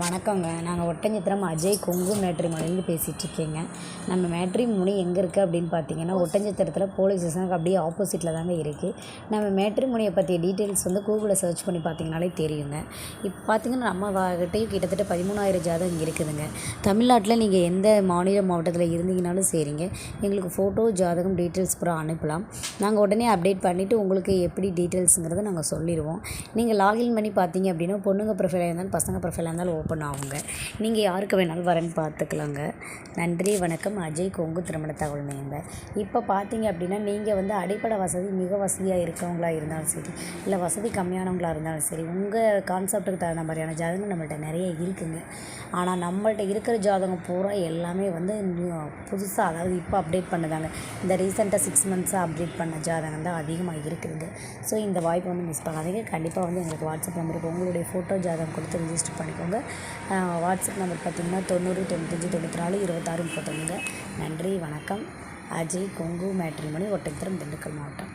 வணக்கங்க. நாங்கள் ஒட்டஞ்சத்திரம் அஜய் கொங்கு மேட்ரிமோனிலேருந்து பேசிகிட்ருக்கேங்க. நம்ம மேட்ரிமோனி எங்கே இருக்குது அப்படின்னு பார்த்தீங்கன்னா, ஒட்டஞ்சத்திரத்தில் போலீஸ் ஸ்டேஷனுக்கு அப்படியே ஆப்போசிட்டில் தாங்க இருக்குது. நம்ம மேட்ரிமோனியை பற்றிய டீட்டெயில்ஸ் வந்து கூகுளில் சர்ச் பண்ணி பார்த்தீங்கனாலே தெரியுங்க. இப்போ பார்த்தீங்கன்னா நம்ம கிட்டேயும் கிட்டத்தட்ட 13,000 ஜாதகம் இருக்குதுங்க. தமிழ்நாட்டில் நீங்கள் எந்த மாவட்டத்தில் இருந்தீங்கனாலும் சரிங்க, எங்களுக்கு ஃபோட்டோ ஜாதகம் டீட்டெயில்ஸ் பூரா அனுப்பலாம். நாங்கள் உடனே அப்டேட் பண்ணிவிட்டு உங்களுக்கு எப்படி டீட்டெயில்ஸுங்கிறத நாங்கள் சொல்லிடுவோம். நீங்கள் லாகின் பண்ணி பார்த்தீங்க அப்படின்னா பொண்ணுங்க ப்ரொஃபைலாக இருந்தாலும் பசங்க ப்ரொஃபைலாக இருந்தாலும் ஓப்பன் ஆகுங்க. நீங்கள் யாருக்கு வேணாலும் வரேன்னு பார்த்துக்கலாங்க. நன்றி, வணக்கம். அஜய் கொங்கு திருமண தகவல் மையங்க. இப்போ பார்த்தீங்க அப்படின்னா நீங்கள் வந்து அடிப்படை வசதி மிக வசதியாக இருக்கவங்களா இருந்தாலும் சரி, இல்லை வசதி கம்மியானவங்களாக இருந்தாலும் சரி, உங்கள் கான்செப்ட்டுக்கு தகுந்த மாதிரியான ஜாதகம் நம்மள்ட்ட நிறைய இருக்குதுங்க. ஆனால் நம்மள்ட்ட இருக்கிற ஜாதகம் பூரா எல்லாமே வந்து புதுசாக, அதாவது இப்போ அப்டேட் பண்ணதாங்க. இந்த ரீசெண்டாக 6 மந்த்ஸாக அப்டேட் பண்ண ஜாதகம் தான் அதிகமாக இருக்குதுங்க. ஸோ இந்த வாய்ப்பை வந்து மிஸ் பண்ணாதீங்க. கண்டிப்பாக வந்து எங்களுக்கு வாட்ஸ்அப் நம்பருக்கு உங்களுடைய ஃபோட்டோ ஜாதகம் கொடுத்து ரிஜிஸ்டர் பண்ணிக்கோங்க. வாட்ஸ்அப் நம்பர் பார்த்திங்கன்னா 90 95 94 26 39. நன்றி, வணக்கம். அஜய் கொங்கு மேட்ரிமோனி, ஒட்டஞ்சத்திரம், திண்டுக்கல் மாவட்டம்.